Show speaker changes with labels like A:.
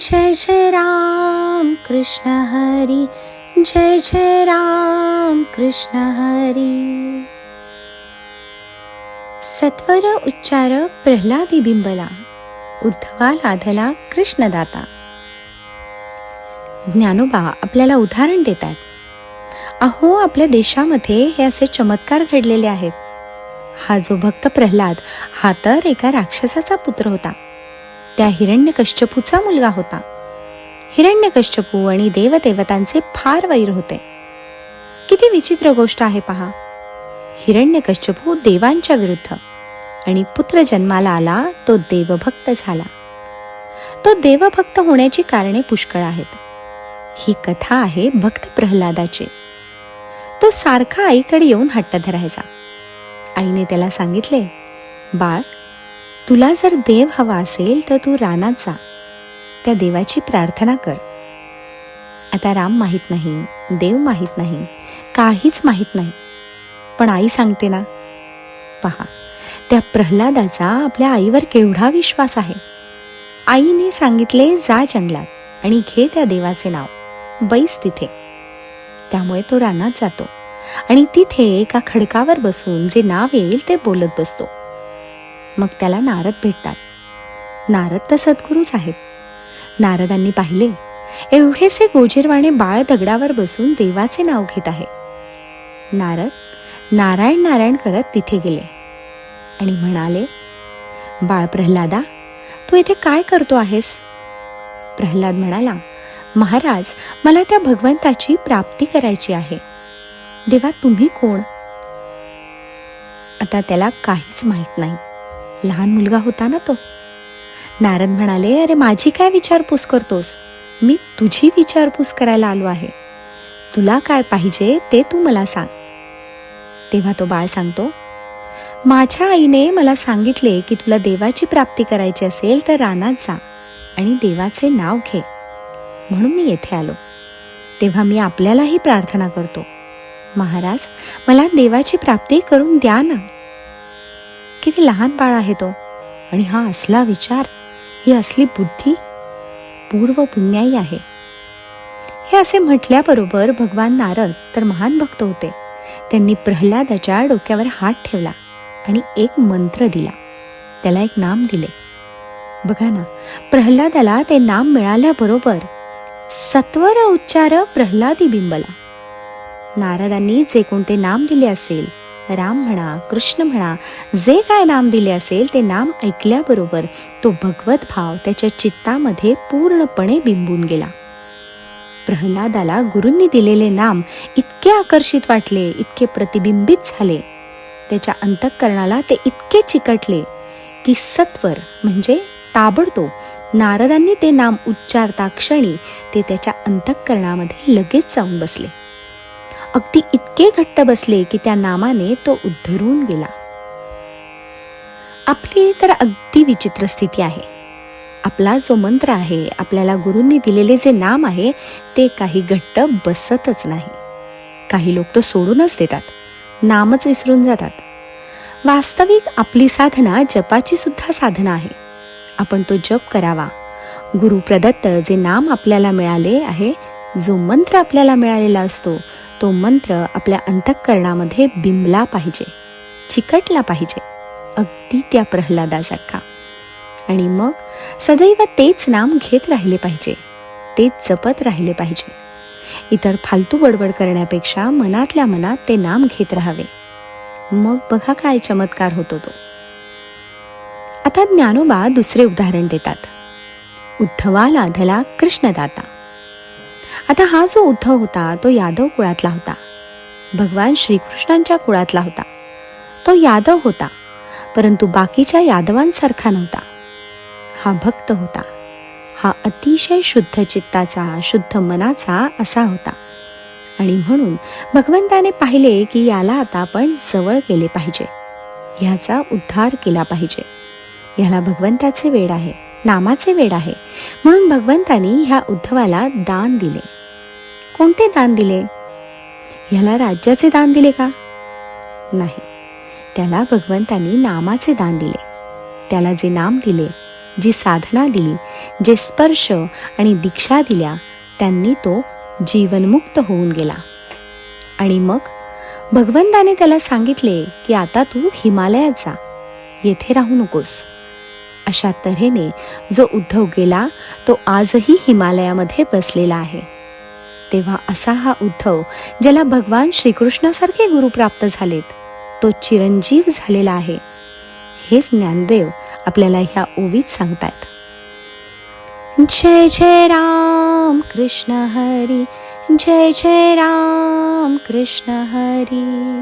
A: जय जय राम कृष्ण हरी, जय जय राम कृष्ण हरी. सत्वर उच्चार प्रल्हादी बिंबला, उद्धवा लाधला कृष्णदाता. ज्ञानोबा आपल्याला उदाहरण देतात. अहो, आपल्या देशामध्ये हे असे चमत्कार घडलेले आहेत. हा जो भक्त प्रल्हाद, हा तर एका राक्षसाचा पुत्र होता. त्या हिरण्यकश्यपूचा मुलगा होता. हिरण्यकश्यपू आणि देवदेवतांचे फार वैर होते. किती विचित्र गोष्ट आहे पहा. हिरण्यकश्यपू देवांच्या विरुद्ध, आणि पुत्र जन्माला आला तो देवभक्त झाला. तो देवभक्त होण्याची कारणे पुष्कळ आहेत. ही कथा आहे भक्त प्रल्हादाची. तो सारखा आईकडे येऊन हट्ट धरायचा. आईने त्याला सांगितले, बाळ, तुला जर देव हवा असेल तर तू रानात जा, त्या देवाची प्रार्थना कर. आता राम माहीत नाही, देव माहीत नाही, काहीच माहीत नाही, पण आई सांगते ना. पहा, त्या प्रल्हादाचा आपल्या आईवर केवढा विश्वास आहे. आईने सांगितले, जा जंगलात आणि घे त्या देवाचे नाव, बैस तिथे. त्यामुळे तो रानात जातो आणि तिथे एका खडकावर बसून जे नाव येईल ते बोलत बसतो. मग त्याला नारद भेटतात. नारद तर सद्गुरूच आहेत. नारदांनी पाहिले, एवढेसे गोजीरवाणे बाळ दगडावर बसून देवाचे नाव घेत आहे. नारद नारायण नारायण करत तिथे गेले आणि म्हणाले, बाळ प्रल्हादा, तू इथे काय करतो आहेस? प्रल्हाद म्हणाला, महाराज, मला त्या भगवंताची प्राप्ती करायची आहे. देवा, तुम्ही कोण? आता त्याला काहीच माहित नाही. लहान मुलगा होता ना तो. नारद म्हणाले, अरे माझी काय विचारपूस करतोस? मी तुझी विचारपूस करायला आलो आहे. तुला काय पाहिजे ते तू मला सांग. तेव्हा तो बाळ सांगतो, माझ्या आईने मला सांगितले की तुला देवाची प्राप्ती करायची असेल तर रानात जा आणि देवाचे नाव घे, म्हणून मी येथे आलो. तेव्हा मी आपल्यालाही प्रार्थना करतो, महाराज, मला देवाची प्राप्ती करून द्या ना. किती लहान बाळ आहे तो, आणि हा असला विचार, ही असली बुद्धी, पूर्व पुण्याई आहे. हे असे म्हटल्याबरोबर भगवान नारद तर महान भक्त होते. त्यांनी प्रल्हादाच्या डोक्यावर हात ठेवला आणि एक मंत्र दिला. त्याला एक नाम दिले. बघा ना, प्रल्हादाला ते नाम मिळाल्याबरोबर सत्वर उच्चार प्रल्हादी बिंबला. नारदांनी जे कोणते नाम दिले असेल, राम म्हणा, कृष्ण म्हणा, जे काय नाम दिले असेल, ते नाम ऐकल्याबरोबर तो भगवत भाव त्याच्या चित्तामध्ये पूर्णपणे बिंबून गेला. प्रल्हादाला गुरूंनी दिलेले नाम इतके आकर्षित वाटले, इतके प्रतिबिंबित झाले, त्याच्या अंतःकरणाला ते इतके चिकटले की सत्वर म्हणजे ताबडतोब नारदांनी ते नाम उच्चारता क्षणी ते त्याच्या अंतःकरणामध्ये लगेच जाऊन बसले. अगदी इतके घट्ट बसले की त्या नामाने तो उद्धरून गेला. आपली तर अगदी विचित्र स्थिती आहे. आपला जो मंत्र आहे, आपल्याला गुरूंनी दिलेले जे नाम आहे, ते काही घट्ट बसतच नाही. काही लोक तो सोडूनच देतात, नामच विसरून जातात. वास्तविक आपली साधना जपाची सुद्धा साधना आहे. आपण तो जप करावा. गुरु प्रदत्त जे नाम आपल्याला मिळाले आहे, जो मंत्र आपल्याला मिळालेला असतो, तो मंत्र आपल्या अंतःकरणामध्ये बिंबला पाहिजे, चिकटला पाहिजे, अगदी त्या प्रल्हादासारखा. आणि मग सदैव तेच नाम घेत राहिले पाहिजे, तेच जपत राहिले पाहिजे. इतर फालतू बडबड करण्यापेक्षा मनातल्या मनात ते नाम घेत राहावे. मग बघा काय चमत्कार होतो तो. आता ज्ञानोबा दुसरे उदाहरण देतात. उद्धवा लाधला कृष्णदाता. आता हा जो उद्धव होता तो यादव कुळातला होता. भगवान श्रीकृष्णांच्या कुळातला होता. तो यादव होता, परंतु बाकीच्या यादवांसारखा नव्हता. हा भक्त होता. हा अतिशय शुद्ध चित्ताचा, शुद्ध मनाचा असा होता. आणि म्हणून भगवंताने पाहिले की याला आता आपण जवळ गेले पाहिजे, ह्याचा उद्धार केला पाहिजे. ह्याला भगवंताचे वेड आहे, नामाचे वेड आहे. म्हणून भगवंतानी ह्या उद्धवाला दान दिले. कोणते दान दिले? ह्याला राज्याचे दान दिले का? नाही. त्याला भगवंतानी नामाचे दान दिले. त्याला जे नाम दिले, जी साधना दिली, जे स्पर्श आणि दीक्षा दिल्या, त्यांनी तो जीवनमुक्त होऊन गेला. आणि मग भगवंताने त्याला सांगितले की आता तू हिमालयात जा, येथे राहू नकोस. अशा तऱ्हेने जो उद्धव गेला तो आजही हिमालयामध्ये बसलेला आहे. तेव्हा असा हा उद्धव, ज्याला भगवान श्रीकृष्णासारखे गुरु प्राप्त झालेत, तो चिरंजीव झालेला आहे. हेच ज्ञानदेव आपल्याला ह्या ओवीत सांगतायत. जय जय राम कृष्ण हरी, जय जय राम कृष्ण हरी.